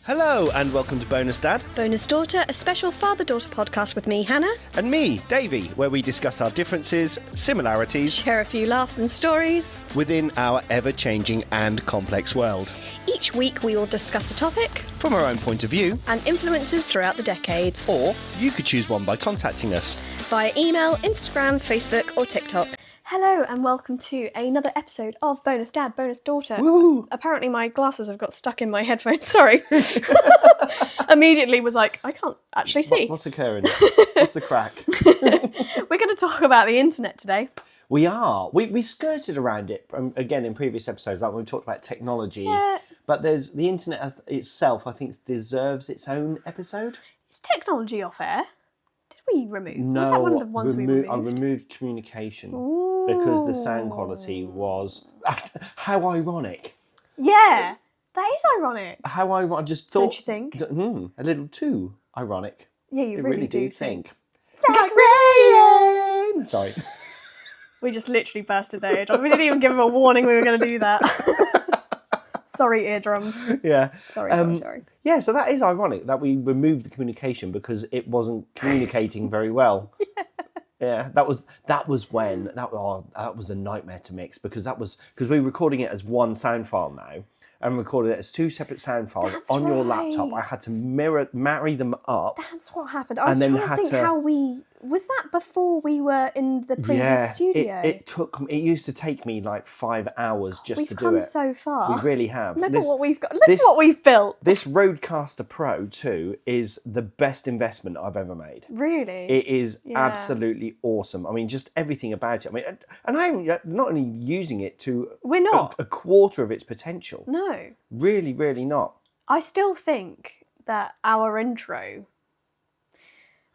Hello and welcome to Bonus Dad. Bonus Daughter, a special father-daughter podcast with me, Hannah. And me, Davey, where we discuss our differences, similarities, Share a few laughs and stories within our ever-changing and complex world. Each week we will discuss a topic From our own point of view. and influences throughout the decades. Or you could choose one by contacting us. Via email, Instagram, Facebook or TikTok. Hello and welcome to another episode of Bonus Dad, Bonus Daughter. Woo! Apparently my glasses have got stuck in my headphones, sorry. Immediately was like, I can't actually see. What's occurring? What's the crack? We're going to talk about the internet today. We are. We skirted around it, again, in previous episodes, like when we talked about technology. Yeah. But there's the internet itself, I think, deserves its own episode. Is technology off air? Did we remove? No, was that one of the ones we removed? I removed communication. Ooh. Because the sound quality was... How ironic. Yeah, that is ironic. How I just thought... Don't you think? A little too ironic. Yeah, you really do think. It's like rain! Sorry. We just literally bursted their eardrums. We didn't even give them a warning we were going to do that. Sorry, eardrums. Yeah. Sorry. Yeah, so that is ironic that we removed the communication because it wasn't communicating very well. Yeah, that was when that was a nightmare to mix because we're recording it as one sound file now and recorded it as two separate sound files. That's on your right. laptop. I had to marry them up. That's what happened. I was trying to think how we... Was that before we were in the previous studio? It used to take me like 5 hours just to do it. We've come so far. We really have. Look at what we've got. Look at what we've built. This Rodecaster Pro 2 is the best investment I've ever made. Really? It is absolutely awesome. I mean, just everything about it. I mean, and I'm not only using it to... We're not. A quarter of its potential. No. Really, really not. I still think that our intro...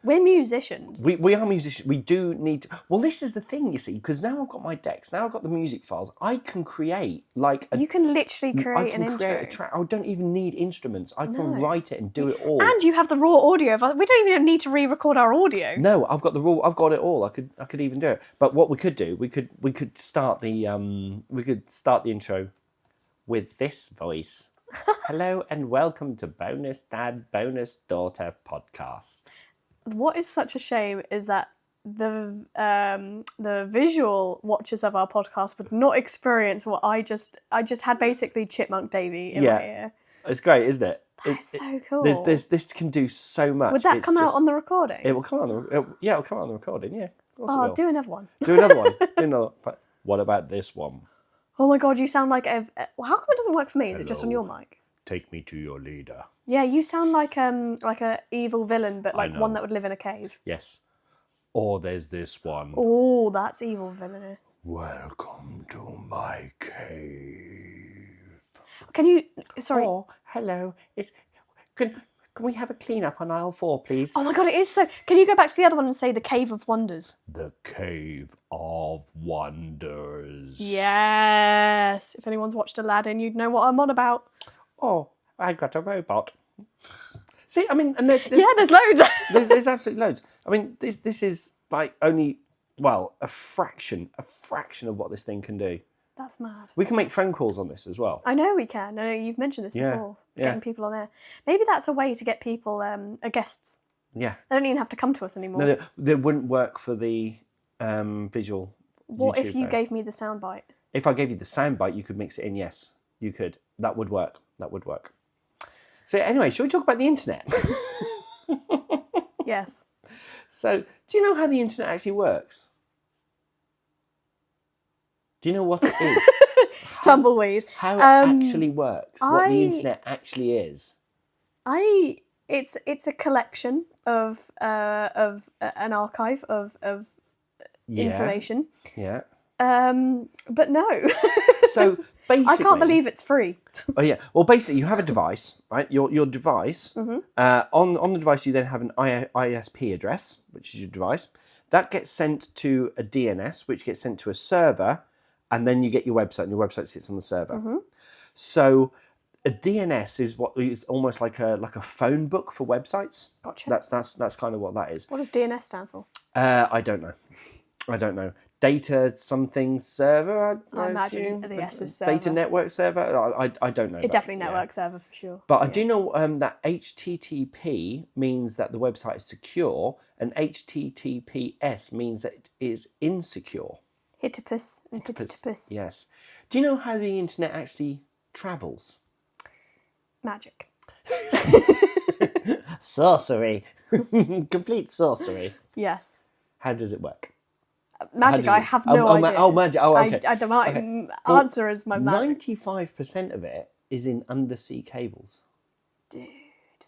We're musicians. We are musicians. We do need to... Well, this is the thing, you see, because now I've got my decks, now I've got the music files, I can create like... You can literally create an intro. Create a track. I don't even need instruments. I can write it and do it all. And you have the raw audio. We don't even need to re-record our audio. No, I've got it all. I could even do it. But what we could do, we could start the intro with this voice. Hello and welcome to Bonus Dad, Bonus Daughter podcast. What is such a shame is that the visual watchers of our podcast would not experience what I just had basically Chipmunk Davey in my ear. It's great, isn't it? That's so cool. This can do so much. Would that come out on the recording? It will come on. It'll come out on the recording. Yeah. Oh, do another one. Do another one. But what about this one? Oh my god, you sound like a... How come it doesn't work for me? Is it just on your mic? Take me to your leader. Yeah, you sound like a evil villain, but like one that would live in a cave. Yes. Or there's this one. Oh, that's evil villainous. Welcome to my cave. Can you... Sorry. Oh, hello. Can we have a clean up on aisle 4, please? Oh my god, it is so... Can you go back to the other one and say the Cave of Wonders? The Cave of Wonders. Yes. If anyone's watched Aladdin, you'd know what I'm on about. Oh, I got a robot. See, I mean, and there's loads. there's absolutely loads. I mean, this is like only, well, a fraction of what this thing can do. That's mad. We can make phone calls on this as well. I know we can. I know you've mentioned this before. Getting people on there. Maybe that's a way to get people guests. Yeah. They don't even have to come to us anymore. No, they wouldn't work for the visual. What YouTube if you gave me the soundbite? If I gave you the soundbite, you could mix it in. Yes, you could. That would work. So anyway, shall we talk about the internet? Yes. So, do you know how the internet actually works? Do you know what it is? Tumbleweed. How it actually works? What the internet actually is? It's a collection of an archive of information. Yeah. But no. So basically, I can't believe it's free. Oh yeah. Well, basically, you have a device, right? Your device. Mm-hmm. On the device, you then have an ISP address, which is your device. That gets sent to a DNS, which gets sent to a server, and then you get your website, and your website sits on the server. Mm-hmm. So a DNS is what is almost like a phone book for websites. Gotcha. That's kind of what that is. What does DNS stand for? I don't know. data something server. I imagine assume? the S is Data server. network server. I don't know. It definitely network server for sure. But I do know that HTTP means that the website is secure, and HTTPS means that it is insecure. Hittipus and hittipus. Yes. Do you know how the internet actually travels? Magic. Sorcery. Complete sorcery. Yes. How does it work? Magic, I have no idea. Magic. Oh, okay. I don't answer as my magic. 95% of it is in undersea cables. Dude.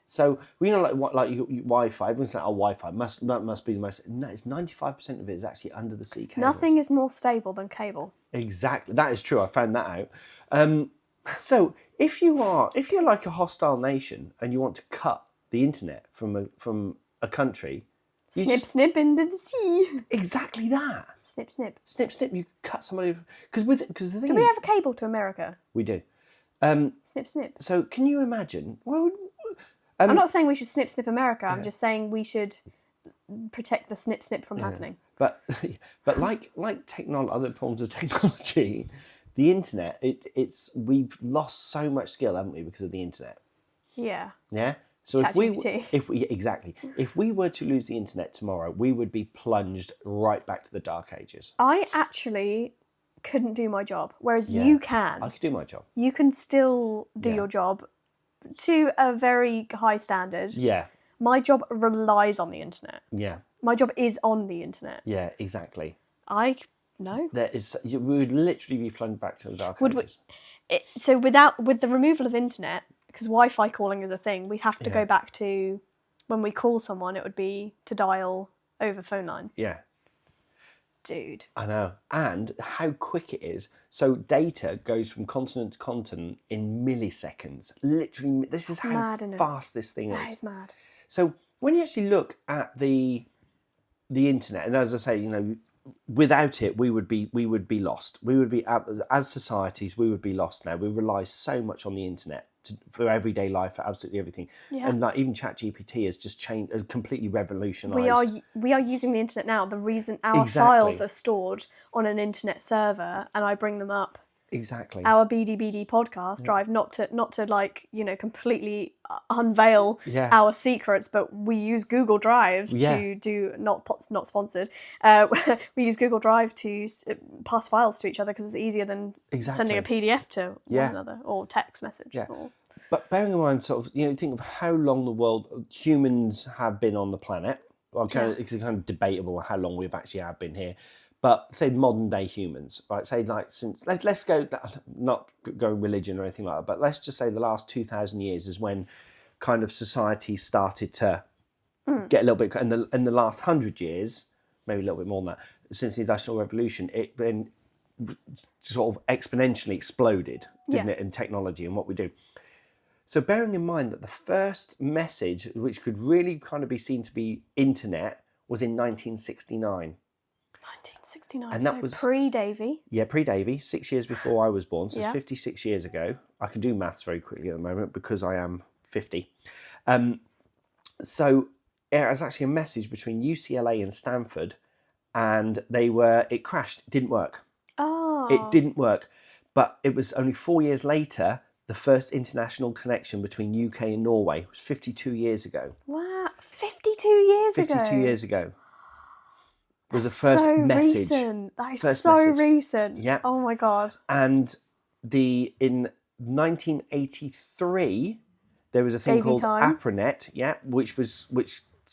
So we know Wi-Fi. Everyone's like, Wi-Fi must be the most. No, it's 95% of it is actually under the sea cables. Nothing is more stable than cable. Exactly, that is true. I found that out. So if you're like a hostile nation and you want to cut the internet from a country, Snip into the sea. Exactly that. Snip snip. Snip snip. You cut somebody because the thing. Do we have a cable to America? We do. Snip snip. So can you imagine? I'm not saying we should snip snip America. I'm just saying we should protect the snip snip from happening. But like other forms of technology, the internet, we've lost so much skill, haven't we, because of the internet? Yeah. Yeah. So if we were to lose the internet tomorrow, we would be plunged right back to the dark ages. I actually couldn't do my job, whereas you can. I could do my job. You can still do your job to a very high standard. Yeah. My job relies on the internet. Yeah. My job is on the internet. Yeah, exactly. No. We would literally be plunged back to the dark ages. So with the removal of internet, because Wi-Fi calling is a thing, we'd have to go back to when we call someone, it would be to dial over phone line. Yeah. Dude. I know. And how quick it is. So data goes from continent to continent in milliseconds. Literally, this is how fast this thing is. That is mad. So when you actually look at the internet, and as I say, without it, we would be lost. We would be, as societies, we would be lost now. We rely so much on the internet for everyday life, for absolutely everything. Yeah. And even ChatGPT has just changed, completely revolutionised. We are using the internet now. The reason our files are stored on an internet server, and I bring them up. Exactly. Our BDBD podcast drive, not to completely unveil our secrets, but we use Google Drive to do not sponsored. We use Google Drive to pass files to each other because it's easier than sending a PDF to one another or text message. Yeah. But bearing in mind, think of how long humans have been on the planet. Well, it's kind of debatable how long we've actually been here. But say modern day humans, right? Say since let's go, not go religion or anything like that, but let's just say the last 2,000 years is when kind of society started to get a little bit. And the last 100 years, maybe a little bit more than that, since the Industrial Revolution, it been sort of exponentially exploded, didn't it, in technology and what we do. So bearing in mind that the first message, which could really kind of be seen to be internet, was in 1969. 1969, and that was pre-Davey. Yeah, pre-Davey, 6 years before I was born, so it's 56 years ago. I can do maths very quickly at the moment because I am 50. So it was actually a message between UCLA and Stanford, and it crashed, it didn't work. Oh. It didn't work, but it was only 4 years later, the first international connection between UK and Norway. It was 52 years ago. Wow, 52 years ago? 52 years ago. Was the first message. Recent. That is so recent. Yeah. Oh my God. And in 1983, there was a thing called APRANET, which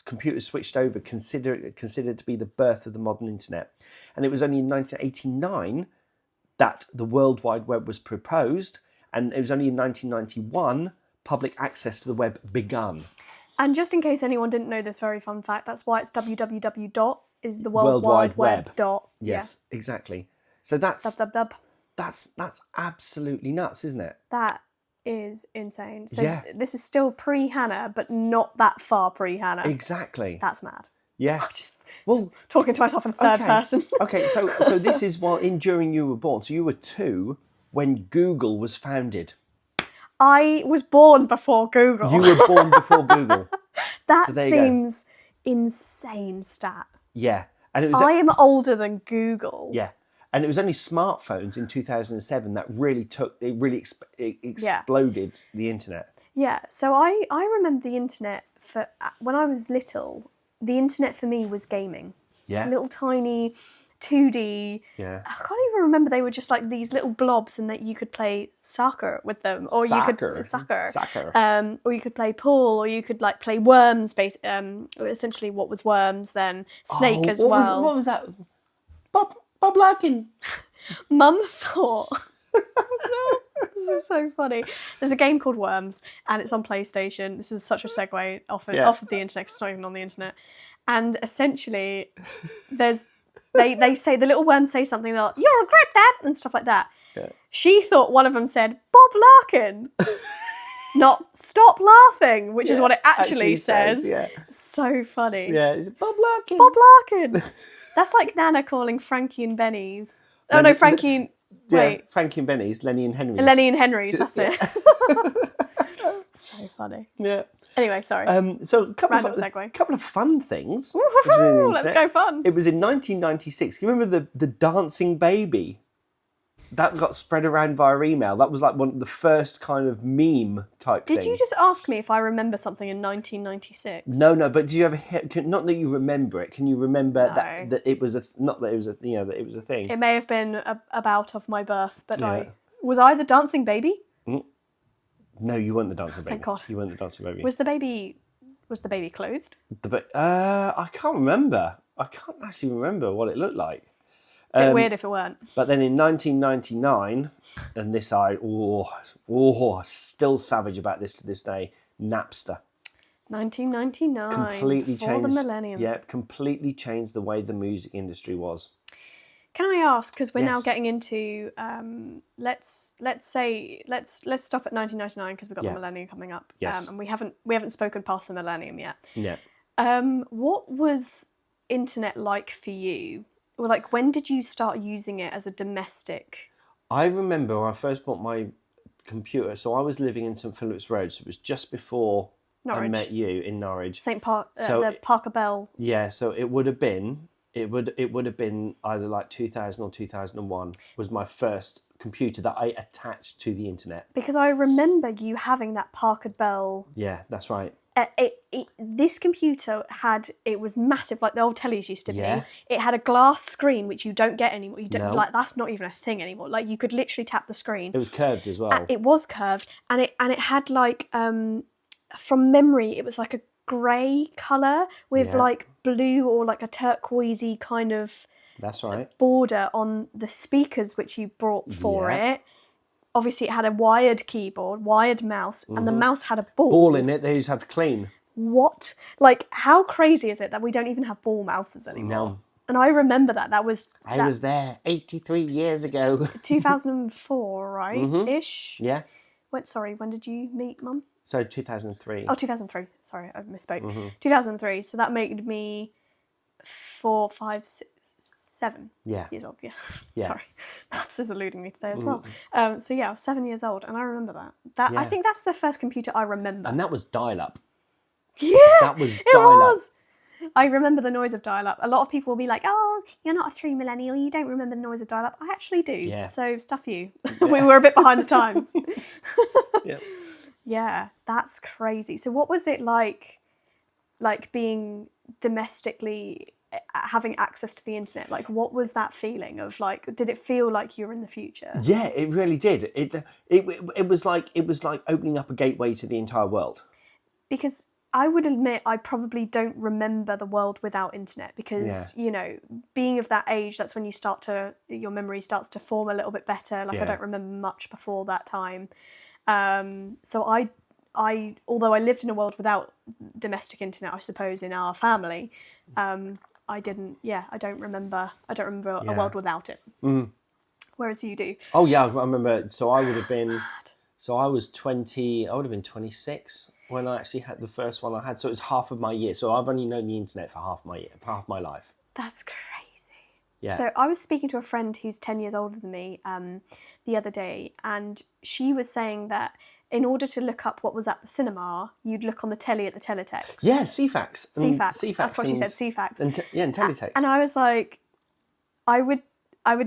computers switched over, considered to be the birth of the modern internet. And it was only in 1989 that the World Wide Web was proposed, and it was only in 1991 public access to the web begun. And just in case anyone didn't know this very fun fact, that's why it's www. Is the World Wide Web. Yes, exactly. So that's dub. That's absolutely nuts, isn't it? That is insane. So this is still pre-Hannah, but not that far pre-Hannah. Exactly. That's mad. Yeah. Talking to myself in third person. Okay, so this is during you were born. So you were 2 when Google was founded. I was born before Google. You were born before Google. That seems insane stat. Yeah, And it was I am older than Google. Yeah. And it was only smartphones in 2007 that really exploded the internet. Yeah, so I remember the internet when I was little. The internet for me was gaming. Yeah. Little tiny 2D. Yeah. I can't even remember. They were just like these little blobs, and that you could play soccer with them, or you could or you could play pool, or you could like play worms. Essentially, what was worms then? Snake as well. What was that? Bob Larkin. Mum thought. No, this is so funny. There's a game called Worms, and it's on PlayStation. This is such a segue off of the internet, 'cause it's not even on the internet. And essentially, they say, the little worms say something, they're like, "You'll regret that," and stuff like that. Yeah. She thought one of them said, "Bob Larkin." Not "stop laughing," which is what it actually says. Yeah. So funny. Yeah, it's Bob Larkin. Bob Larkin. That's like Nana calling Frankie and Benny's. Oh no, Frankie and... Wait. Frankie and Benny's, Lenny and Henry's. Lenny and Henry's, that's it. So funny. Yeah. Anyway, sorry. So a couple of fun things. Let's go fun. It was in 1996. You remember the dancing baby? That got spread around via email. That was like one of the first kind of meme type thing. Did you just ask me if I remember something in 1996? No, but did you ever hear, not that you remember it, can you remember that it was that it was a thing? It may have been about of my birth, but was I the dancing baby? No, you weren't the dancing baby. Thank God. You weren't the dancing baby. Was the baby clothed? I can't remember. I can't actually remember what it looked like. Bit weird if it weren't. But then in 1999, and this still savage about this to this day, Napster. 1999. Completely changed the millennium. Yeah, completely changed the way the music industry was. Can I ask, because we're now getting into let's stop at 1999 because we've got the millennium coming up. Yes. And we haven't spoken past the millennium yet. Yeah. What was internet like for you? Or like, when did you start using it as a domestic? I remember when I first bought my computer. So I was living in St Philip's Road. So it was just before Norwich. I met you in Norwich. The Parker Bell. Yeah. So it would have been either like 2000 or 2001 was my first computer that I attached to the internet. Because I remember you having that Parker Bell. Yeah, that's right. This computer it was massive, like the old tellies used to be. It had a glass screen, which you don't get anymore. You don't like, that's not even a thing anymore. Like, you could literally tap the screen. It was curved as well. It was curved, and it had like from memory, it was like a grey colour with like blue or like a turquoisey kind of border on the speakers which you brought for it. Obviously, it had a wired keyboard, wired mouse, and the mouse had a ball in it. They just had to clean. What? Like, how crazy is it that we don't even have ball mouses anymore? No. And I remember that. I was there 83 years ago. 2004, right? Ish. Yeah. When did you meet Mum? So 2003. Oh, 2003. Sorry, I misspoke. 2003. So that made me 4, 5, 6, 7 years old. Yeah. Sorry, maths is eluding me today as well. I was 7 years old, and I remember that. I think that's the first computer I remember. And that was dial-up. Yeah, that was dial-up. I remember the noise of dial-up. A lot of people will be like, "Oh, you're not a true millennial. You don't remember the noise of dial-up." I actually do. Yeah. So stuff you. We were a bit behind the times. Yeah. Yeah, that's crazy. So what was it like being domestically having access to the internet? Like, what was that feeling of, like, did it feel like you were in the future? Yeah, it really did. It was like opening up a gateway to the entire world. Because I would admit I probably don't remember the world without internet, because you know, being of that age, that's when your memory starts to form a little bit better. Like, I don't remember much before that time. So I although I lived in a world without domestic internet, I suppose, in our family, I don't remember a world without it. Whereas you do. Oh yeah, I remember. So I would have been. So I was 20. I would have been 26 when I actually had the first one I had. So it was half of my year. So I've only known the internet for half my life. That's crazy. Yeah. So I was speaking to a friend who's 10 years older than me the other day, and she was saying that in order to look up what was at the cinema, you'd look on the telly at the teletext. Yeah, CFAX. CFAX. That's what she said, CFAX. And teletext. And I was like, I would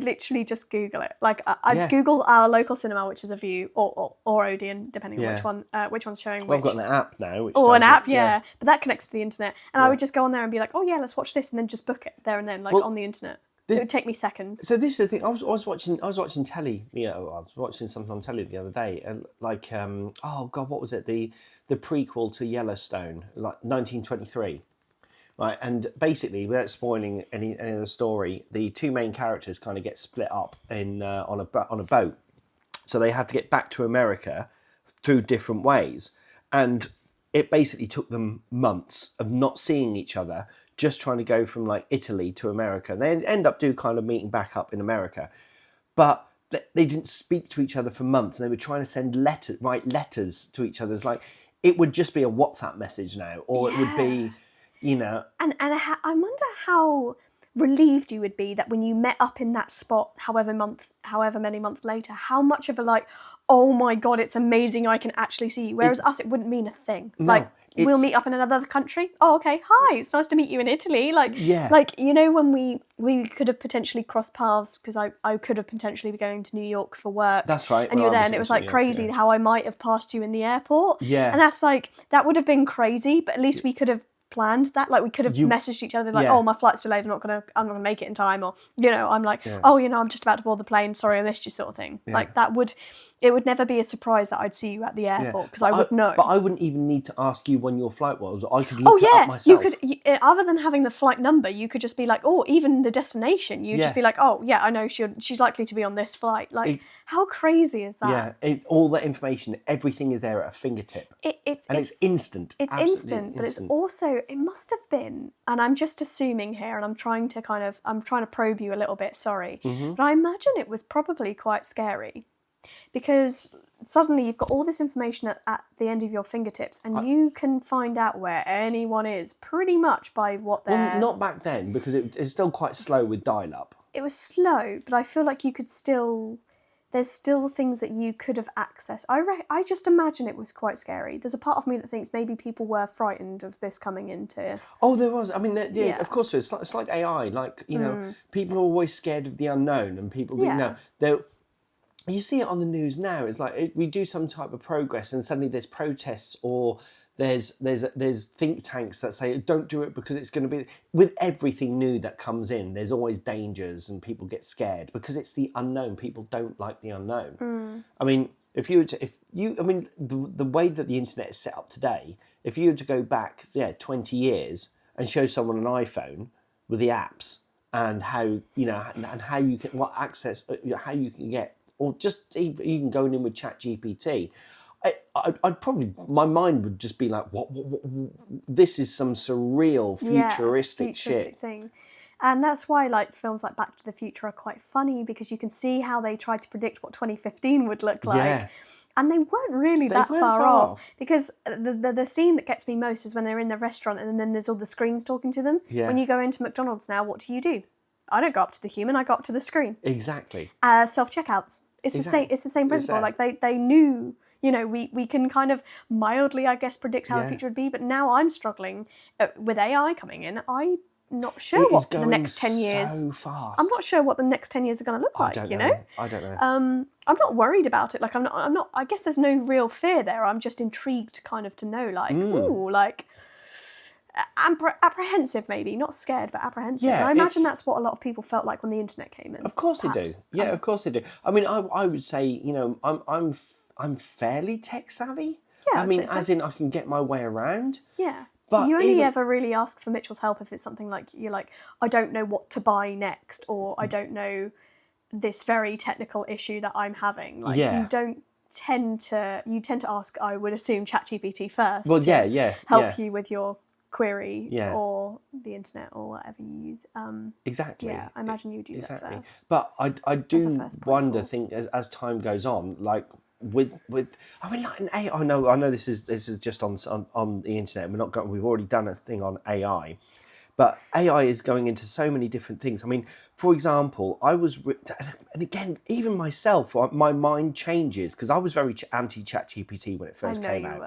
literally just Google it. Like I'd Google our local cinema, which is a View or Odeon, depending on which one's showing. Well, I've got an app now. An app, yeah. But that connects to the internet, and I would just go on there and be like, oh yeah, let's watch this, and then just book it there and then, on the internet. It would take me seconds. So this is the thing. I was watching telly. I was watching something on telly the other day, and oh god, what was it? The prequel to Yellowstone, like 1923. Right, and basically, without spoiling any of the story, the two main characters kind of get split up in on a boat, so they have to get back to America through different ways, and it basically took them months of not seeing each other, just trying to go from like Italy to America. And they end up meeting back up in America, but they didn't speak to each other for months, and they were trying to write letters to each other. It's like it would just be a WhatsApp message now, or it would be. And I wonder how relieved you would be that when you met up in that spot, however many months later, how much of a oh my god, it's amazing, I can actually see you. Whereas us, it wouldn't mean a thing. No, we'll meet up in another country. Oh, okay, hi, it's nice to meet you in Italy. When we could have potentially crossed paths, because I could have potentially been going to New York for work. That's right. And you were there, and it was crazy how I might have passed you in the airport. Yeah. And that's that would have been crazy, but at least we could have planned that. We could have messaged each other oh, my flight's delayed, I'm not gonna make it in time, or I'm oh, I'm just about to board the plane, sorry I missed you, sort of thing. It would never be a surprise that I'd see you at the airport, because I would know. But I wouldn't even need to ask you when your flight was. I could look it up myself. You could, other than having the flight number, you could just be even the destination, you'd just be oh yeah, I know she's likely to be on this flight. How crazy is that? Yeah, all that information, everything is there at a fingertip. It's instant. It's instant, but it's also, it must have been, and I'm just assuming here, and I'm trying to probe you a little bit, sorry, but I imagine it was probably quite scary, because suddenly you've got all this information at the end of your fingertips, and you can find out where anyone is pretty much by what they're... Well, not back then, because it's still quite slow with dial-up. It was slow, but I feel like you could still... There's still things that you could have accessed. I just imagine it was quite scary. There's a part of me that thinks maybe people were frightened of this coming into... Oh, there was. I mean, of course, it's like AI. People are always scared of the unknown, and people think, you see it on the news now. It's like we do some type of progress, and suddenly there's protests, or there's think tanks that say don't do it because it's going to be... With everything new that comes in, there's always dangers, and people get scared because it's the unknown. People don't like the unknown. I mean, the way that the internet is set up today, if you were to go back 20 years and show someone an iPhone with the apps and how how you can how you can get, or just even you can go in with ChatGPT, I'd probably, my mind would just be like, what this is some surreal futuristic shit thing. And that's why films like Back to the Future are quite funny, because you can see how they tried to predict what 2015 would look like. Yeah. And they weren't really that far off. Because the scene that gets me most is when they're in the restaurant and then there's all the screens talking to them. Yeah. When you go into McDonald's now, what do? I don't go up to the human, I go up to the screen. Exactly. Self-checkouts. It's the same principle. They knew... we can kind of mildly, I guess, predict how the future would be, but now I'm struggling with AI coming in. I'm not sure what the next 10 years... so fast. I'm not sure what the next 10 years are going to look like, I don't know. I'm not worried about it. I'm not, I guess there's no real fear there. I'm just intrigued kind of to know, apprehensive maybe, not scared, but apprehensive. Yeah, and I imagine that's what a lot of people felt like when the internet came in. Of course they do. Yeah, of course they do. I mean, I would say, I'm fairly tech savvy. Yeah, I mean, as in I can get my way around. Yeah. But you only ever really ask for Mitchell's help if it's something like you're like, I don't know what to buy next, or I don't know this very technical issue that I'm having. You don't tend to ask, I would assume, ChatGPT first. Well, help you with your query or the internet or whatever you use. Exactly. Yeah, I imagine you'd use that first. But I do wonder, think as time goes on, with I mean, an AI. I know this is just on the internet. We've already done a thing on AI, But AI is going into so many different things. I mean, for example, and again, even myself, my mind changes because I was very anti-ChatGPT when it first came out.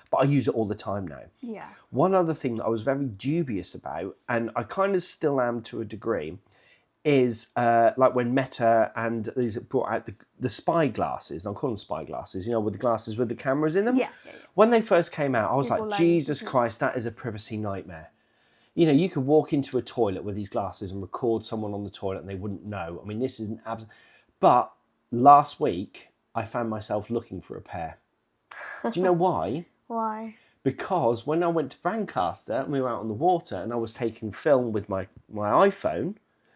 But I use it all the time now. Yeah. One other thing that I was very dubious about, and I kind of still am to a degree, is like when Meta and these brought out the spy glasses. I'll call them spy glasses, with the glasses with the cameras in them. Yeah. When they first came out, I was Google like, Lens, Jesus Christ, that is a privacy nightmare. You could walk into a toilet with these glasses and record someone on the toilet and they wouldn't know. I mean, this is But last week, I found myself looking for a pair. Do you know why? Why? Because when I went to Brancaster and we were out on the water and I was taking film with my iPhone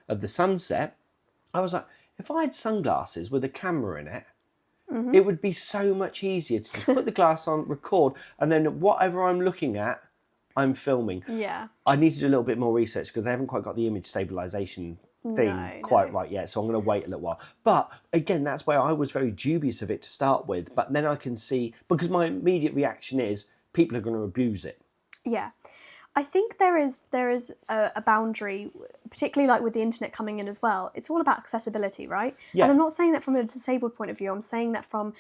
of the sunset, I was like, if I had sunglasses with a camera in it, it would be so much easier to just put the glass on, record, and then whatever I'm looking at, I'm filming. Yeah. I need to do a little bit more research because they haven't quite got the image stabilization thing quite right yet, so I'm going to wait a little while. But again, that's where I was very dubious of it to start with, but then I can see, because my immediate reaction is people are going to abuse it. Yeah. I think there is a boundary, particularly like with the internet coming in as well. It's all about accessibility, right? Yeah. And I'm not saying that from a disabled point of view. I'm saying that from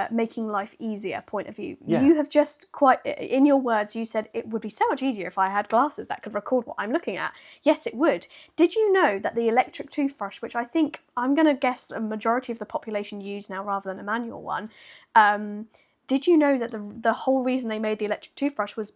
making life easier point of view. Yeah. You have just in your words, you said it would be so much easier if I had glasses that could record what I'm looking at. Yes, it would. Did you know that the electric toothbrush, which I think I'm going to guess a majority of the population use now rather than a manual one, did you know that the whole reason they made the electric toothbrush was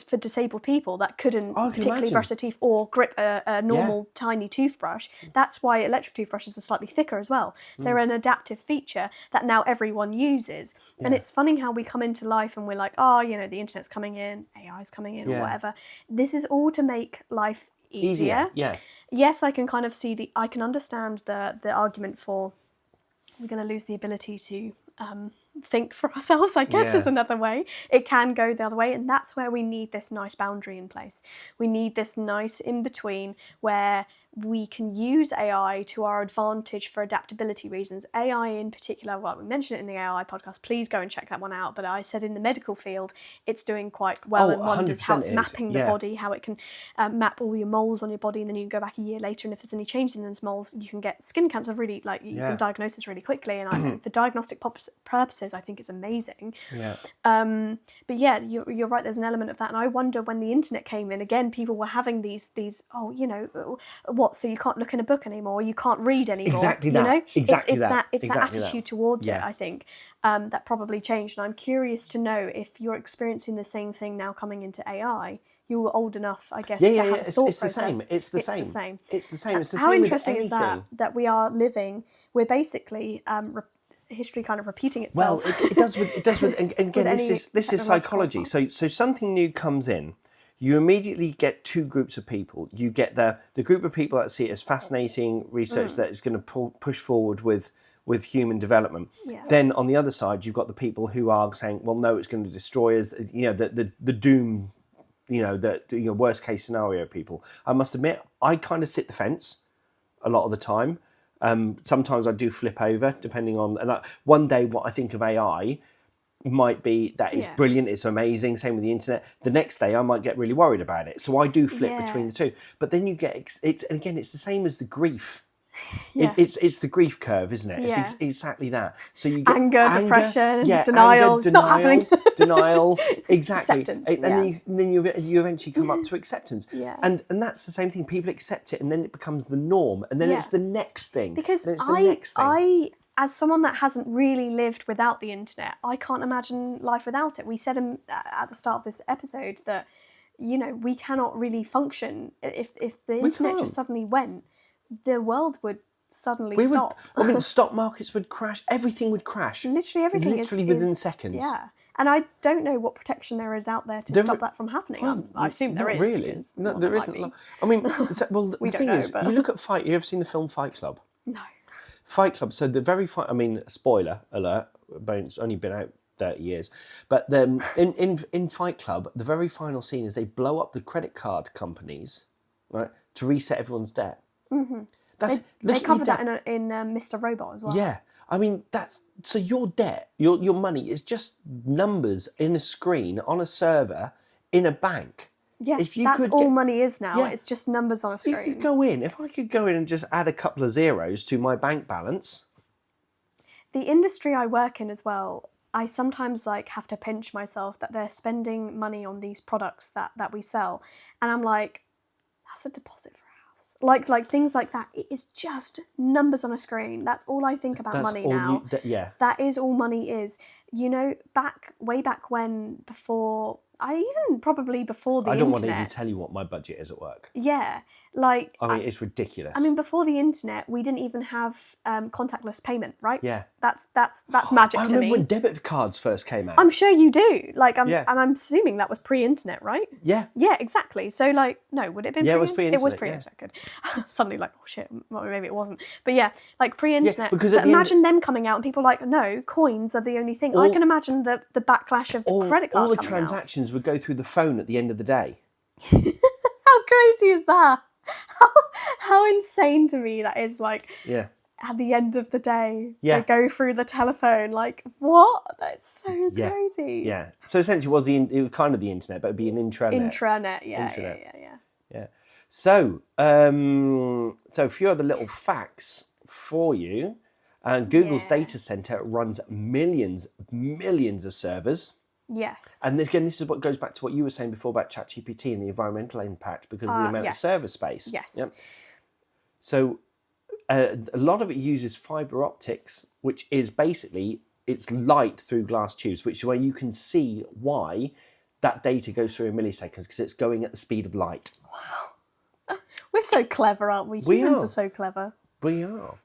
for disabled people that couldn't particularly brush their teeth or grip a normal tiny toothbrush? That's why electric toothbrushes are slightly thicker as well. They're an adaptive feature that now everyone uses. And it's funny how we come into life and we're like, the internet's coming in, AI's coming in, or whatever. This is all to make life easier. Yeah. Yes, I can kind of see I can understand the argument for we're going to lose the ability to think for ourselves, I guess, is another way. It can go the other way, and that's where we need this nice boundary in place. We need this nice in-between where we can use AI to our advantage for adaptability reasons. AI in particular, well, we mentioned it in the AI podcast, please go and check that one out, but I said in the medical field, it's doing quite well and wonders how it's mapping the body, how it can map all your moles on your body, and then you can go back a year later, and if there's any changes in those moles, you can get skin cancer you can diagnose this really quickly, and for diagnostic purposes, I think it's amazing. But yeah, you're right, there's an element of that, and I wonder when the internet came in, again, people were having these so you can't look in a book anymore, you can't read anymore. Exactly that. It's that attitude towards it, Yeah. I think, that probably changed. And I'm curious to know if you're experiencing the same thing now coming into AI. You were old enough, I guess, to have a thought process. It's the same. It's the same How with interesting is anything. that we are living, we're basically history kind of repeating itself. Well, it does with and again, this is psychology. So something new comes in. You immediately get two groups of people. You get the group of people that see it as fascinating research that is going to push forward with human development. Yeah. Then on the other side, you've got the people who are saying, well, no, it's going to destroy us. The doom, the worst case scenario people. I must admit, I kind of sit the fence a lot of the time. Sometimes I do flip over, depending on. And one day, what I think of AI might be that is brilliant, it's amazing, same with the internet. The next day I might get really worried about it, so I do flip between the two. But then you get it's the same as the grief. It's the grief curve, isn't it? It's exactly that. So you get anger, depression, denial. It's not happening. Denial, exactly. Acceptance, and then you eventually come up to acceptance. Yeah. And that's the same thing. People accept it, and then it becomes the norm, and then it's the next thing. Because I as someone that hasn't really lived without the internet, I can't imagine life without it. We said at the start of this episode that, we cannot really function if the internet just suddenly went. The world would suddenly stop. Stock markets would crash. Everything would crash. Literally everything. Literally within seconds. Yeah. And I don't know what protection there is out there to stop that from happening. I assume there is. Really? No, there isn't. The thing is, you look at Fight. You ever seen the film Fight Club? No. Fight Club. So the very spoiler alert. It's only been out 30 years, but in Fight Club, the very final scene is they blow up the credit card companies, right, to reset everyone's debt. Mm-hmm. They covered that in Mr. Robot as well. Yeah, so your debt, your money is just numbers in a screen on a server in a bank. Yeah, if you that's all money is now. Yeah. It's just numbers on a screen. You could go in. If I could go in and just add a couple of zeros to my bank balance. The industry I work in as well, I sometimes like have to pinch myself that they're spending money on these products that we sell, and I'm like, that's a deposit for a house. Like things like that. It is just numbers on a screen. That's all I think about money now. Yeah. That is all money is. You know, way back when, probably before the internet. I don't want to even tell you what my budget is at work. Yeah, like I mean, it's ridiculous. I mean, before the internet, we didn't even have contactless payment, right? Yeah. That's magic to me. I remember when debit cards first came out. I'm sure you do. Like, and I'm assuming that was pre-internet, right? Yeah. Yeah, exactly. So, like, no, would it have been? Yeah, it was pre-internet. It was pre-internet. Yeah. Good. Suddenly, like, oh shit, well, maybe it wasn't. But yeah, like pre-internet. Yeah, because but imagine them coming out and people like, no, coins are the only thing. I can imagine the backlash of the credit card. All the transactions would go through the phone at the end of the day. How crazy is that? How insane to me that is. Like, yeah. At the end of the day, yeah. they go through the telephone. Like, what? That's so crazy. Yeah. So essentially, it was kind of the internet, but it'd be an intranet. Yeah. So, so a few other little facts for you. Google's data center runs millions of servers. Yes. And again, this is what goes back to what you were saying before about ChatGPT and the environmental impact because of the amount of server space. Yes. Yep. So a lot of it uses fiber optics, which is basically, it's light through glass tubes, which is where you can see why that data goes through in milliseconds because it's going at the speed of light. Wow. We're so clever, aren't we? Humans are so clever. We are.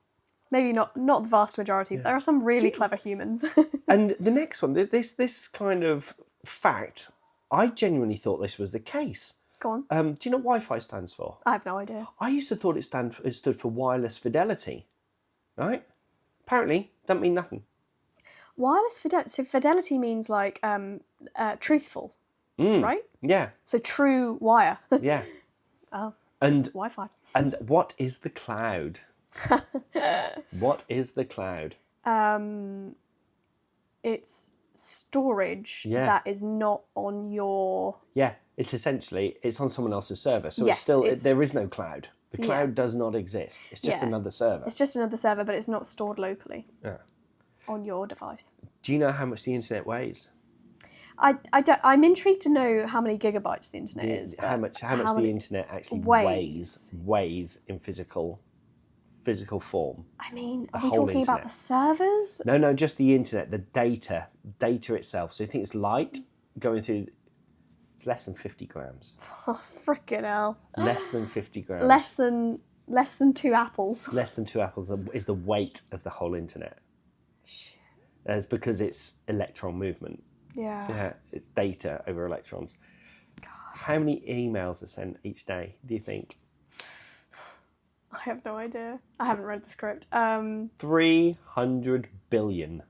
Maybe not the vast majority, but there are some really clever humans. And the next one, this kind of fact, I genuinely thought this was the case. Go on. Do you know what Wi-Fi stands for? I have no idea. I used to thought it stood for wireless fidelity, right? Apparently, doesn't mean nothing. Wireless fidelity. So fidelity means like truthful, right? Yeah. So true wire. Yeah. Oh. And Wi-Fi. And what is the cloud? What is the cloud? It's storage that is not on your... Yeah, it's on someone else's server. So there is no cloud. The cloud does not exist. It's just another server. It's just another server, but it's not stored locally on your device. Do you know how much the internet weighs? I'm intrigued to know how many gigabytes the internet is. How much the internet actually weighs in physical form. I mean, are we talking about the servers? No, just the internet, the data itself. So you think it's light going through, it's less than 50 grams. Oh, frickin' hell. Less than 50 grams. Less than 2 apples. Less than 2 apples is the weight of the whole internet. Shit. That's because it's electron movement. Yeah. Yeah, it's data over electrons. God. How many emails are sent each day, do you think? I have no idea. I haven't read the script. 300 billion.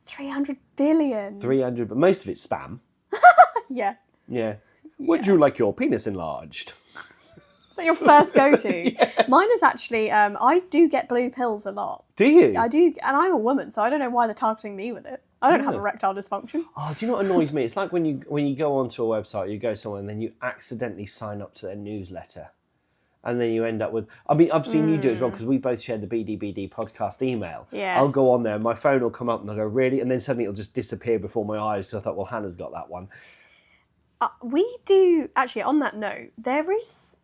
300 billion? 300, but most of it's spam. Yeah. Yeah. Would you like your penis enlarged? Is that your first go-to? Yeah. Mine is actually, I do get blue pills a lot. Do you? I do, and I'm a woman, so I don't know why they're targeting me with it. I don't have erectile dysfunction. Oh, do you know what annoys me? It's like when you go onto a website, you go somewhere and then you accidentally sign up to their newsletter. And then you end up with... I mean, I've seen you do it as well because we both shared the BDBD podcast email. Yes. I'll go on there and my phone will come up and I'll go, really? And then suddenly it'll just disappear before my eyes. So I thought, well, Hannah's got that one. We do... Actually, on that note, there is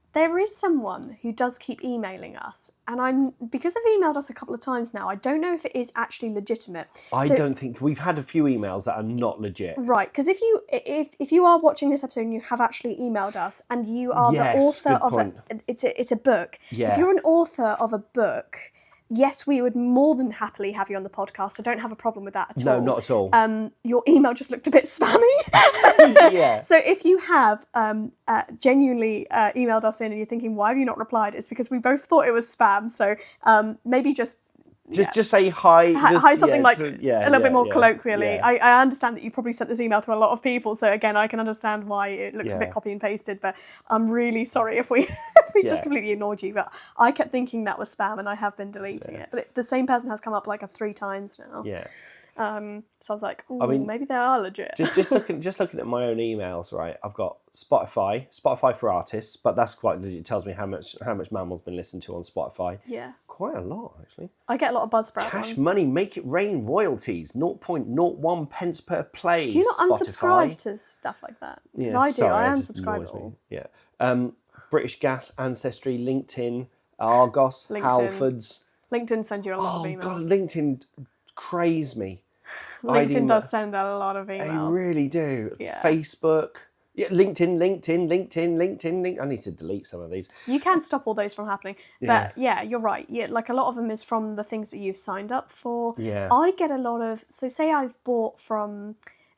someone who does keep emailing us. And because they've emailed us a couple of times now, I don't know if it is actually legitimate. I don't think... We've had a few emails that are not legit. Right, because if you are watching this episode and you have actually emailed us and you are the author of it's a book. Yeah. If you're an author of a book, yes, we would more than happily have you on the podcast. I don't have a problem with that at all. No, not at all. Your email just looked a bit spammy. Yeah. So if you have genuinely emailed us in and you're thinking, why have you not replied? It's because we both thought it was spam. So maybe just say hi. Hi, something a little bit more colloquially. Yeah. I understand that you probably sent this email to a lot of people, so again, I can understand why it looks a bit copy and pasted, but I'm really sorry if we just completely ignored you, but I kept thinking that was spam and I have been deleting it. But the same person has come up like 3 times now. Yeah. So I was like, ooh, maybe they are legit. just looking at my own emails, right? I've got Spotify for artists, but that's quite legit. It tells me how much Mammal's been listened to on Spotify. Yeah. Quite a lot, actually. I get a lot of Buzzsprout Cash ones. money, make it rain royalties, 0.01 pence per play. Do you not Spotify. unsubscribe to stuff like that? Because I do. I unsubscribe it all. Yeah. British Gas, Ancestry, LinkedIn, Argos, Halfords. LinkedIn sends you a lot of emails. Oh God, LinkedIn craze me. LinkedIn does send a lot of emails. They really do. Yeah. Facebook. Yeah, LinkedIn. I need to delete some of these. You can stop all those from happening. But yeah, you're right. Yeah, like a lot of them is from the things that you've signed up for. Yeah. I get a lot of, so say I've bought from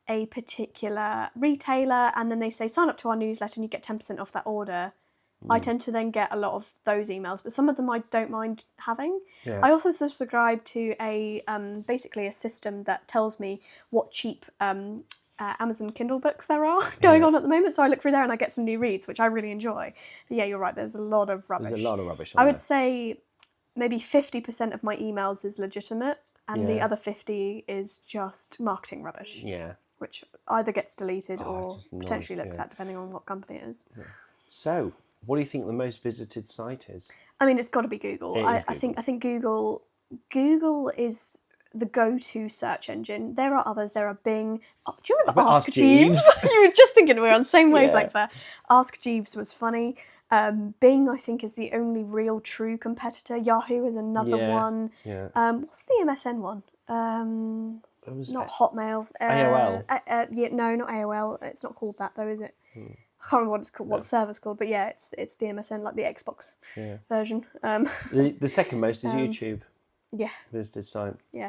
a particular retailer and then they say sign up to our newsletter and you get 10% off that order. I tend to then get a lot of those emails, but some of them I don't mind having. Yeah. I also subscribe to a basically a system that tells me what cheap Amazon Kindle books there are going on at the moment. So I look through there and I get some new reads, which I really enjoy. But yeah, you're right. There's a lot of rubbish. There's a lot of rubbish. I would say maybe 50% of my emails is legitimate, and the other 50 is just marketing rubbish. Yeah. Which either gets deleted or potentially looked at, depending on what company it is. Yeah. So, what do you think the most visited site is? I mean, it's got to be Google. I think Google is the go-to search engine. There are others. There are Bing. Oh, do you remember Ask Jeeves? You were just thinking we were on the same wavelength there. Ask Jeeves was funny. Bing, I think, is the only real true competitor. Yahoo is another one. Yeah. What's the MSN one? Not Hotmail. AOL. No, not AOL. It's not called that though, is it? I can't remember what it's called, what the server's called, but yeah, it's the MSN, like the Xbox version. The second most is YouTube. Yeah. Visited site. Yeah.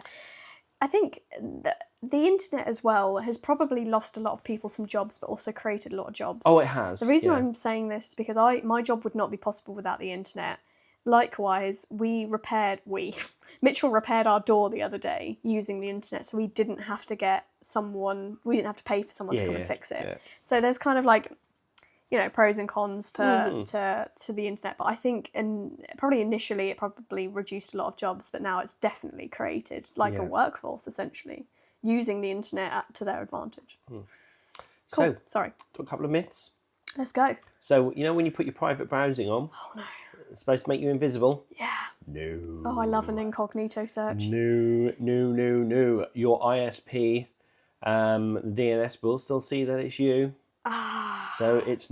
I think the internet as well has probably lost a lot of people some jobs, but also created a lot of jobs. Oh, it has. The reason I'm saying this is because my job would not be possible without the internet. Likewise, Mitchell repaired our door the other day using the internet, so we didn't have to pay for someone to come and fix it. Yeah. So there's kind of like, pros and cons to the internet. But I think probably initially it probably reduced a lot of jobs, but now it's definitely created like a workforce essentially, using the internet to their advantage. Cool. So, sorry. A couple of myths. Let's go. So, when you put your private browsing on, it's supposed to make you invisible. Yeah. No. Oh, I love an incognito search. No. Your ISP, the DNS will still see that it's you. So you're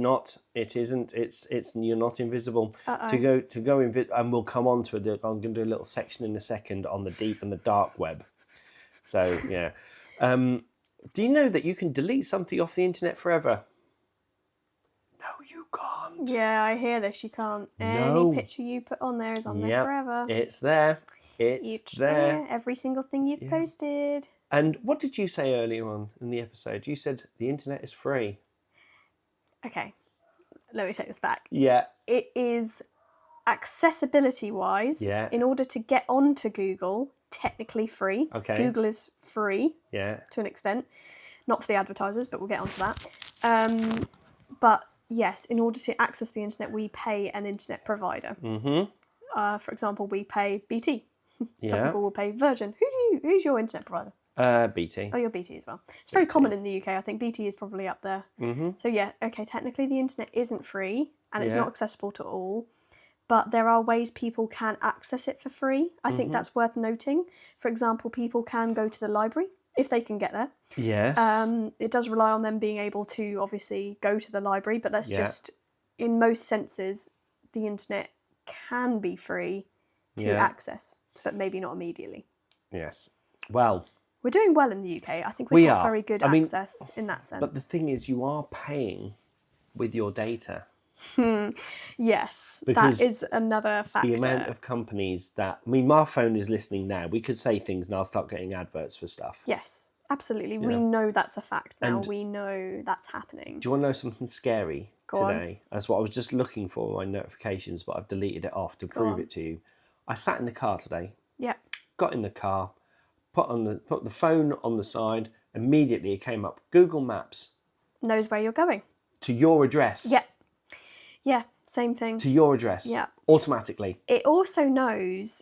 not invisible. To go and we'll come on to it. I'm going to do a little section in a second on the deep and the dark web. So yeah. Do you know that you can delete something off the internet forever? No, you can't. Yeah, I hear this. You can't. Any picture you put on there is on there forever. It's there. It's there. Every single thing you've posted. And what did you say earlier on in the episode? You said the internet is free. Okay, let me take this back. Yeah. It is accessibility-wise, in order to get onto Google, technically free. Okay. Google is free to an extent. Not for the advertisers, but we'll get onto that. But yes, in order to access the internet, we pay an internet provider. Mm-hmm. For example, we pay BT. Some people will pay Virgin. Who's your internet provider? BT. Oh, you're BT as well. It's very common in the UK. I think BT is probably up there. Mm-hmm. So technically the internet isn't free and it's not accessible to all, but there are ways people can access it for free. I think that's worth noting. For example, people can go to the library if they can get there. Yes. It does rely on them being able to obviously go to the library, but that's just, in most senses, the internet can be free to access, but maybe not immediately. Yes. Well, we're doing well in the UK. I think we've got very good access in that sense. But the thing is, you are paying with your data. Yes, because that is another factor. The amount of companies my phone is listening now. We could say things and I'll start getting adverts for stuff. Yes, absolutely. We know that's a fact now. We know that's happening. Do you want to know something scary today? That's what I was just looking for, my notifications, but I've deleted it off to prove it to you. I sat in the car today. Yeah. Got in the car. Put the phone on the side. Immediately it came up. Google Maps knows where you're going. To your address. Yeah. Yeah, same thing. To your address. Yeah. Automatically. It also knows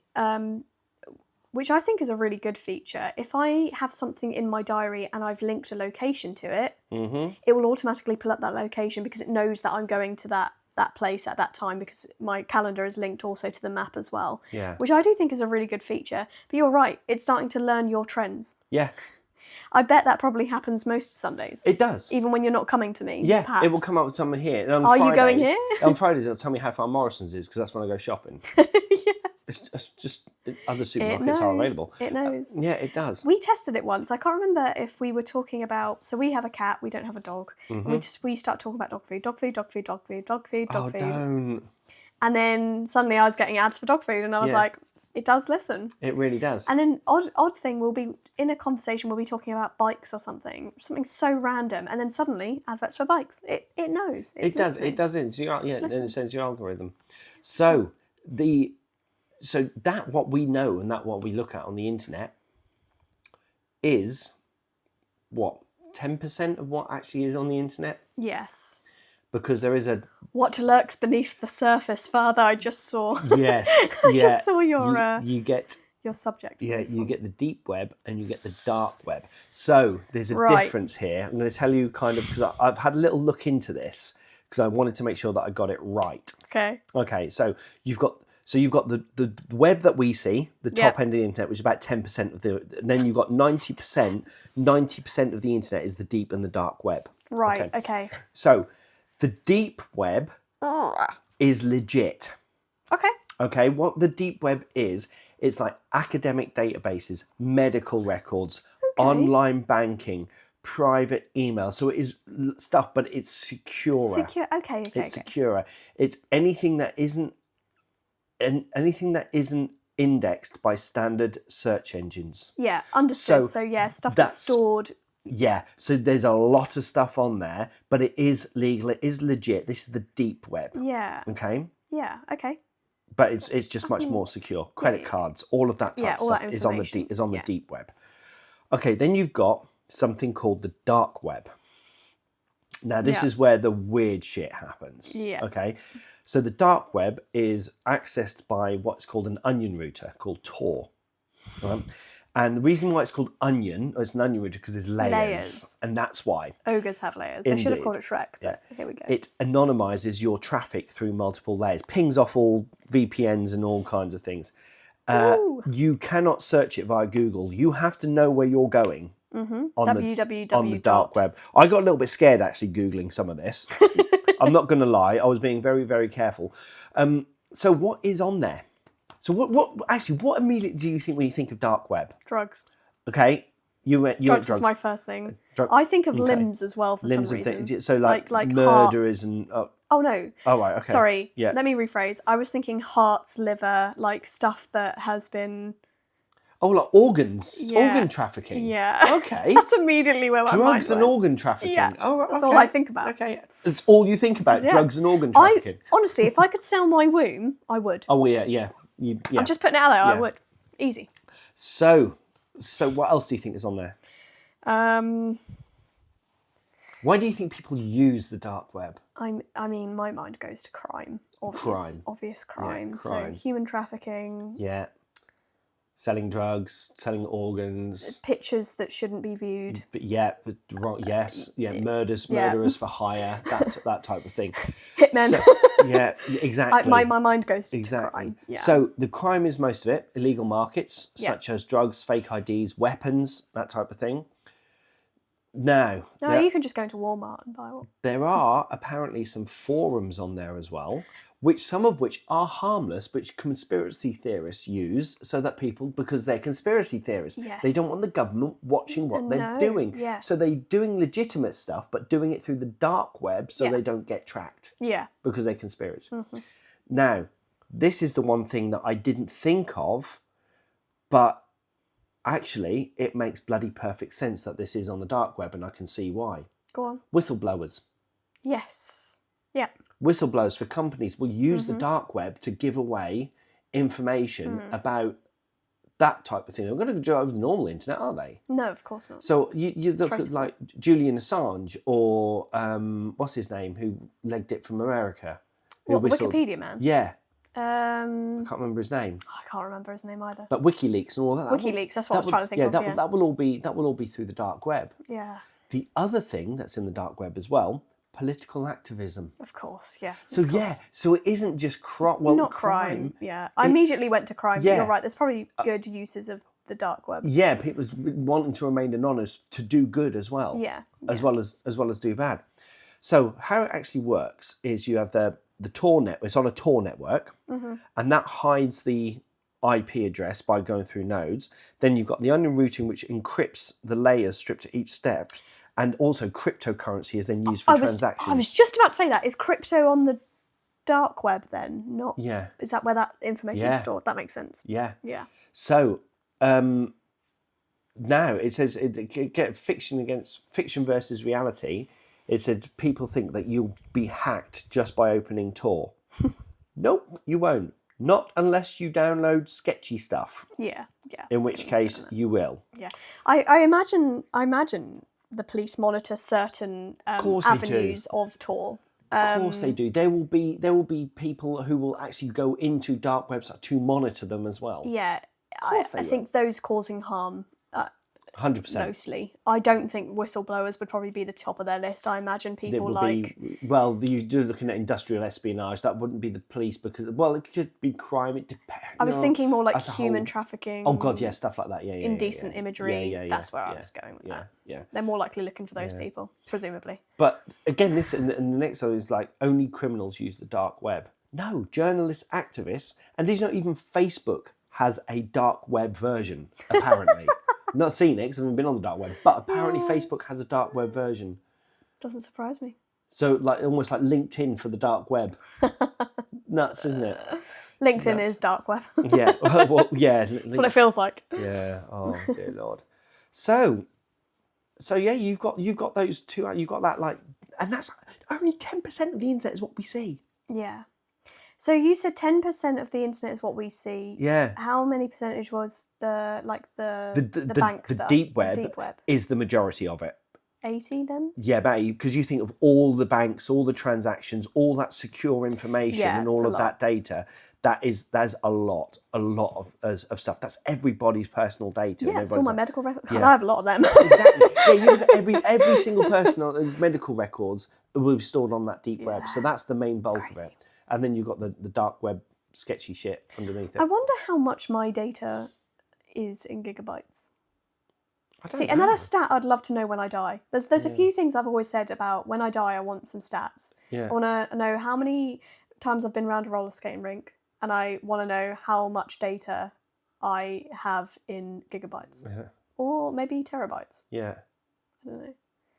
which I think is a really good feature. If I have something in my diary and I've linked a location to it, it will automatically pull up that location because it knows that I'm going to that place at that time because my calendar is linked also to the map as well. Yeah. Which I do think is a really good feature. But you're right, it's starting to learn your trends. Yeah. I bet that probably happens most Sundays. It does. Even when you're not coming to me. Yeah, perhaps. it will come up with someone here. And on Are Fridays, you going here? On Fridays, it'll tell me how far Morrison's is because that's when I go shopping. Yeah. It's just other supermarkets are available. It knows. Yeah, it does. We tested it once. I can't remember if we were talking about. So we have a cat. We don't have a dog. And we start talking about dog food, dog food, dog food, dog food, dog food, dog food. Don't. And then suddenly I was getting ads for dog food, and I was like, it does listen. It really does. And an odd thing will be in a conversation we'll be talking about bikes or something so random, and then suddenly adverts for bikes. It knows. It's listening. It does. Then it sends your algorithm. So that what we know and that what we look at on the internet is what 10% of what actually is on the internet. Yes. Because there is what lurks beneath the surface, Father. I just saw. Yes. I just saw your. You get your subject. Yeah, you get the deep web and you get the dark web. So there's a difference here. I'm going to tell you kind of because I've had a little look into this because I wanted to make sure that I got it right. Okay. Okay. So you've got the web that we see, the top end of the internet, which is about 10% of the. And then you've got 90%. 90% of the internet is the deep and the dark web. Right. Okay. So the deep web is legit. Okay. Okay. What the deep web is, it's like academic databases, medical records, online banking, private email. So it is stuff, but it's securer. Secure. Okay. It's securer. It's anything that isn't indexed by standard search engines. Yeah, understood. So yeah, stuff that's stored. Yeah, so there's a lot of stuff on there, but it is legal. It is legit. This is the deep web. Yeah. Okay. Yeah. Okay. But it's just much more secure. Credit cards, all of that type of stuff is on the deep web. Okay, then you've got something called the dark web. Now this is where the weird shit happens. Yeah. Okay. So the dark web is accessed by what's called an onion router called Tor. Right? And the reason why it's called onion, or it's an onion router, because there's layers. And that's why. Ogres have layers. They should have called it Shrek, but here we go. It anonymizes your traffic through multiple layers, pings off all VPNs and all kinds of things. You cannot search it via Google. You have to know where you're going on the dark web. I got a little bit scared actually Googling some of this. I'm not going to lie. I was being very, very careful. So what is on there? So what immediately do you think when you think of dark web? Drugs. Okay. You went drugs. Drugs is my first thing. I think of limbs as well for some reason. So like murderers and... Oh no. Oh right, okay. Sorry. Yeah. Let me rephrase. I was thinking hearts, liver, like stuff that has been... Oh, like organs, organ trafficking. Yeah. Okay. That's immediately where my mind went. Drugs and organ trafficking. Yeah. Oh, right, that's all I think about. Okay. That's all you think about, drugs and organ trafficking. Honestly, if I could sell my womb, I would. Oh, yeah. I'm just putting it out there, I would. Easy. So what else do you think is on there? Why do you think people use the dark web? I mean, my mind goes to crime. Obvious crime. Yeah, crime. So human trafficking. Yeah. Selling drugs, selling organs. Pictures that shouldn't be viewed. Murderers for hire, that type of thing. Hitmen. So, exactly. My mind goes to crime. Yeah. So the crime is most of it, illegal markets, such as drugs, fake IDs, weapons, that type of thing. Now... No, you can just go into Walmart and buy one. There are apparently some forums on there as well, some of which are harmless, which conspiracy theorists use so that people, because they're conspiracy theorists, they don't want the government watching what they're doing. Yes. So they're doing legitimate stuff, but doing it through the dark web so they don't get tracked. Yeah. Because they're conspirators. Mm-hmm. Now, this is the one thing that I didn't think of, but actually it makes bloody perfect sense that this is on the dark web, and I can see why. Go on. Whistleblowers. Yes. Yeah. Whistleblowers for companies will use the dark web to give away information about that type of thing. They're going to do it over the normal internet, are they? No, of course not. So you look at like Julian Assange or what's his name, who legged it from America. What, the Wikipedia man? Yeah. I can't remember his name. I can't remember his name either. But WikiLeaks and all that. WikiLeaks, that's what I was trying to think of. That will all be through the dark web. Yeah. The other thing that's in the dark web as well, political activism. Of course, yeah. So so it isn't just not crime. Yeah, I immediately went to crime. But you're right. There's probably good uses of the dark web. Yeah, people wanting to remain anonymous to do good as well. Yeah. As well as do bad. So how it actually works is you have the Tor network. It's on a Tor network, and that hides the IP address by going through nodes. Then you've got the onion routing, which encrypts the layers stripped at each step, and also cryptocurrency is then used for transactions. I was just about to say that. Is crypto on the dark web then? Not. Yeah. Is that where that information is stored? That makes sense. Yeah. Yeah. So now it says get fiction versus reality. It said people think that you'll be hacked just by opening Tor. Nope, you won't. Not unless you download sketchy stuff. Yeah. In which case you will. Yeah. I imagine the police monitor certain avenues of Tor. Of course they do. There will be people who will actually go into dark websites to monitor them as well. Yeah. I think those causing harm 100%. Mostly. I don't think whistleblowers would probably be the top of their list. I imagine people you do looking at industrial espionage. That wouldn't be the police because, it could be crime. It depends. I was thinking more like human trafficking. Oh God, yeah, stuff like that. Yeah, indecent imagery. Yeah. That's where I was going with that. Yeah. They're more likely looking for those people, presumably. But again, this and the next one is like only criminals use the dark web. No, journalists, activists, and these not even Facebook has a dark web version apparently. Not seen it because I haven't been on the dark web, but apparently Facebook has a dark web version. Doesn't surprise me. So almost like LinkedIn for the dark web. Nuts, isn't it? LinkedIn is dark web. Yeah. Yeah. That's what it feels like. Yeah. Oh dear Lord. So yeah, you've got those two. You've got that and that's only 10% of the internet is what we see. Yeah. So you said 10% of the internet is what we see. Yeah. How many percentage was the bank stuff? The deep web is the majority of it. 80 then? Yeah, about 80, because you think of all the banks, all the transactions, all that secure information and all of that data. That's a lot of stuff. That's everybody's personal data. Yeah, it's all my medical records. I have a lot of them. Exactly. Yeah, you look at every single person's medical records will be stored on that deep web. So that's the main bulk of it. And then you've got the dark web sketchy shit underneath it. I wonder how much my data is in gigabytes. See, another stat I'd love to know when I die. There's a few things I've always said about when I die, I want some stats. Yeah. I want to know how many times I've been around a roller skating rink, and I want to know how much data I have in gigabytes. Yeah. Or maybe terabytes. Yeah. I don't know.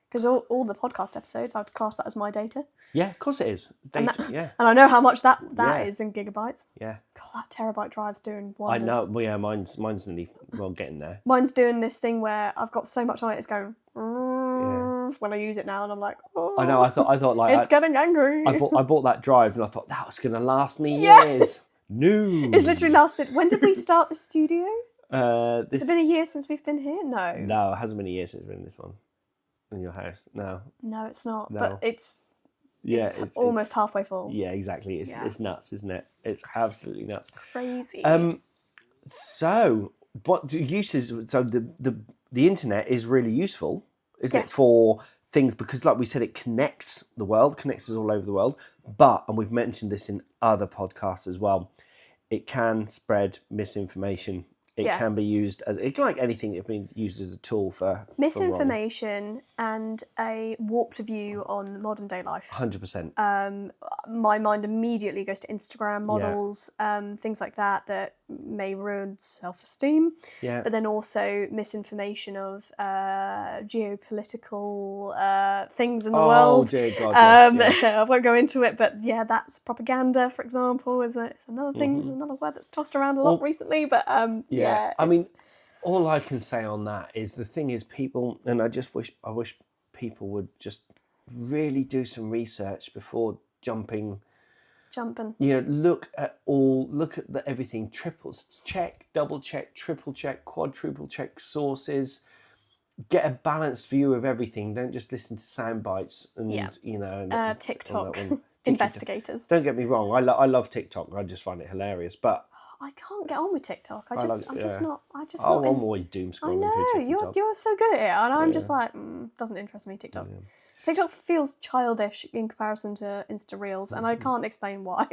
Because all the podcast episodes, I'd class that as my data. Yeah, of course it is. Data, and I know how much that is in gigabytes. Yeah. God, that terabyte drive's doing wonders. I know. Well, yeah, mine's nearly getting there. Mine's doing this thing where I've got so much on it, it's going when I use it now, and I'm like, oh. I know. I thought like it's getting angry. I bought that drive, and I thought that was going to last me years. No. It's literally lasted. When did we start the studio? Has it been a year since we've been here? No. No, it hasn't been a year since we've been in this one. In your house? No. No, it's not. No. But it's almost it's halfway full. Yeah, exactly. It's nuts, isn't it? It's absolutely nuts. Crazy. So what uses? So the internet is really useful, isn't it, for things because, like we said, it connects the world, connects us all over the world. But and we've mentioned this in other podcasts as well. It can spread misinformation. It can be used as like anything. It's been used as a tool for misinformation and a warped view on modern day life. 100%. My mind immediately goes to Instagram models, things like that may ruin self-esteem. Yeah. But then also misinformation of geopolitical things in the world. Oh dear God! I won't go into it, but that's propaganda, for example, it's another thing, another word that's tossed around a lot recently. But I mean, all I can say on that is the thing is people, and I wish people would just really do some research before jumping. Look at everything. Double check, triple check, quadruple check sources. Get a balanced view of everything. Don't just listen to sound bites and TikTok. investigators. Don't get me wrong. I love TikTok. I just find it hilarious. But I can't get on with TikTok. I'm just not. I'm always doom scrolling through TikTok. You're so good at it, and I'm just like, doesn't interest me. TikTok. Yeah. TikTok feels childish in comparison to Insta Reels, and I can't explain why.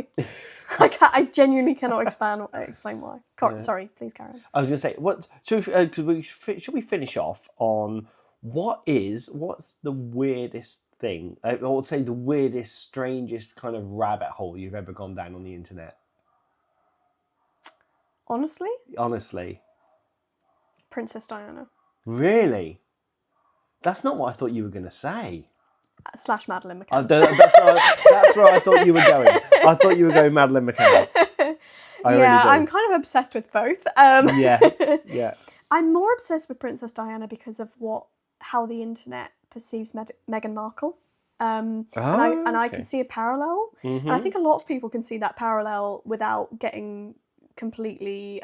I genuinely cannot explain why. Sorry, please carry on. I was going to say, should we finish off on what's the weirdest thing, or say the weirdest, strangest kind of rabbit hole you've ever gone down on the internet? Honestly. Princess Diana. Really? That's not what I thought you were going to say. / Madeleine McCann. That's where I thought you were going. I thought you were going Madeleine McCann. I'm kind of obsessed with both. Yeah. I'm more obsessed with Princess Diana because of how the internet perceives Meghan Markle. And I can see a parallel. Mm-hmm. And I think a lot of people can see that parallel without getting completely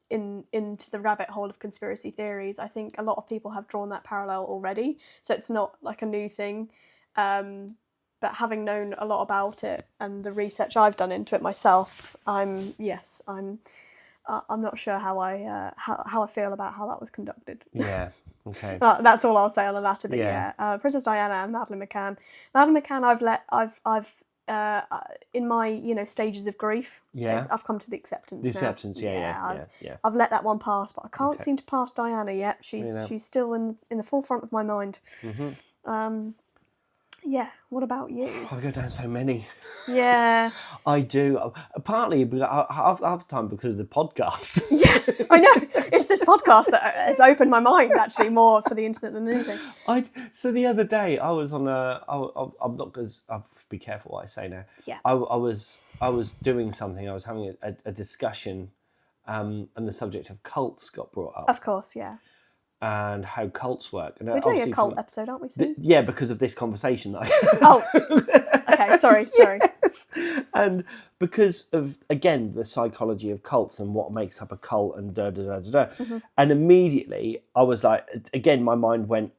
into the rabbit hole of conspiracy theories. I think a lot of people have drawn that parallel already, so it's not like a new thing. But having known a lot about it and the research I've done into it myself, I'm not sure how I feel about how that was conducted. Yeah. Okay. That's all I'll say on the latter. But Princess Diana and Madeleine McCann. Madeleine McCann, I've in my stages of grief, I've come to the acceptance. The acceptance, now. I've let that one pass, but I can't seem to pass Diana yet. She's still in the forefront of my mind. Mm-hmm. What about you? I go down so many. Yeah. I do. Partly because I have time because of the podcast. Yeah, I know. It's this podcast that has opened my mind actually more for the internet than anything. So the other day I was on I'm not, because I have to be careful what I say now. Yeah. I was doing something. I was having a discussion, and the subject of cults got brought up. Of course, yeah. And how cults work. And we're doing a cult episode, aren't we, soon? Yeah, because of this conversation that I had. Oh, okay, sorry. Yes. And because of, again, the psychology of cults and what makes up a cult and da-da-da-da-da. Mm-hmm. And immediately I was like, again, my mind went,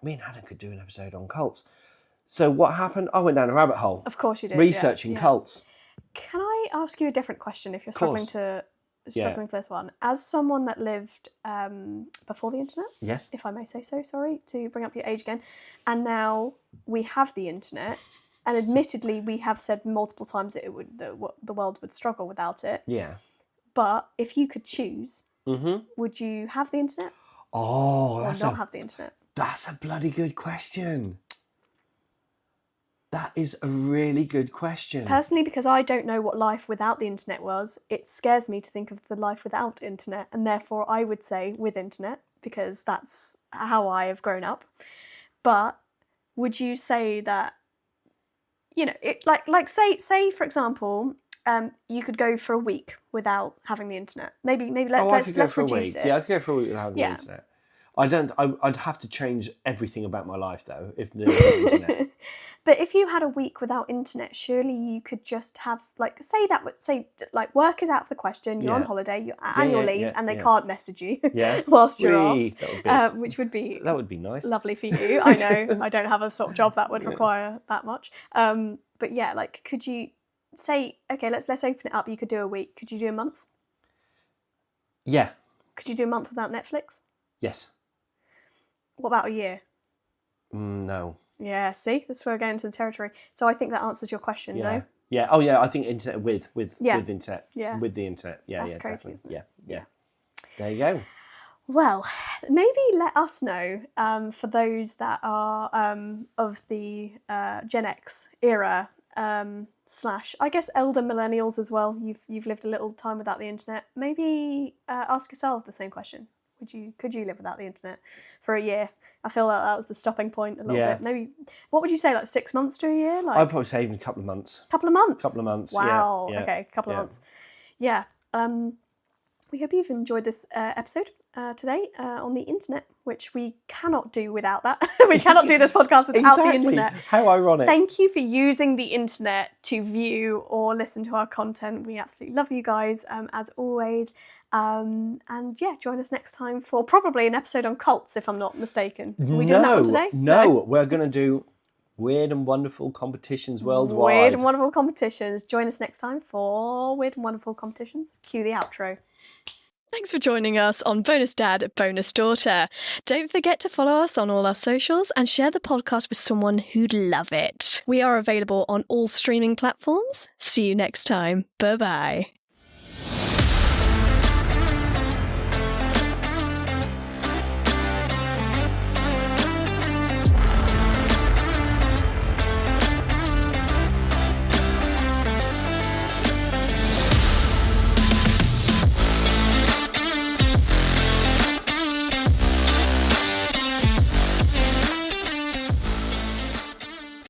me and Hannah could do an episode on cults. So what happened? I went down a rabbit hole. Of course you did. Researching cults. Can I ask you a different question if you're struggling for this one? As someone that lived before the internet, yes, if I may say so, sorry to bring up your age again, and now we have the internet, and admittedly we have said multiple times that the world would struggle without it. Yeah. But if you could choose, mm-hmm. would you have the internet? Or not have the internet? That's a bloody good question. That is a really good question. Personally, because I don't know what life without the internet was, it scares me to think of the life without internet, and therefore I would say with internet, because that's how I have grown up. But would you say that, say for example, you could go for a week without having the internet? Maybe let's reduce it. Yeah, I could go for a week without having the internet. I'd have to change everything about my life though if there was no internet. But if you had a week without internet, surely you could just have say work is out of the question. You're on holiday, you're annual leave, and they can't message you whilst you're off, which would be nice, lovely for you. I know I don't have a sort of job that would require that much. But yeah, could you say, okay, let's open it up. You could do a week. Could you do a month? Yeah. Could you do a month without Netflix? Yes. What about a year? No. Yeah, see? That's where we're going into the territory. So I think that answers your question, no? Yeah. Oh, yeah, I think internet with internet. Yeah. With the internet. Yeah, that's crazy, definitely. Yeah. There you go. Well, maybe let us know, for those that are of the Gen X era, / I guess elder millennials as well. You've lived a little time without the internet. Maybe ask yourself the same question. Could you live without the internet for a year? I feel like that was the stopping point a little bit. Maybe, what would you say, 6 months to a year? I'd probably say even a couple of months. Couple of months? Couple of months, wow. Yeah. Okay, couple of months. Yeah. We hope you've enjoyed this episode today on the internet, which we cannot do without that. We cannot do this podcast without the internet. How ironic. Thank you for using the internet to view or listen to our content. We absolutely love you guys, as always. And join us next time for probably an episode on cults, if I'm not mistaken. Are we doing that one today? No, we're going to do Weird and wonderful competitions worldwide. Weird and wonderful competitions. Join us next time for Weird and Wonderful Competitions. Cue the outro. Thanks for joining us on Bonus Dad, Bonus Daughter. Don't forget to follow us on all our socials and share the podcast with someone who'd love it. We are available on all streaming platforms. See you next time. Bye-bye.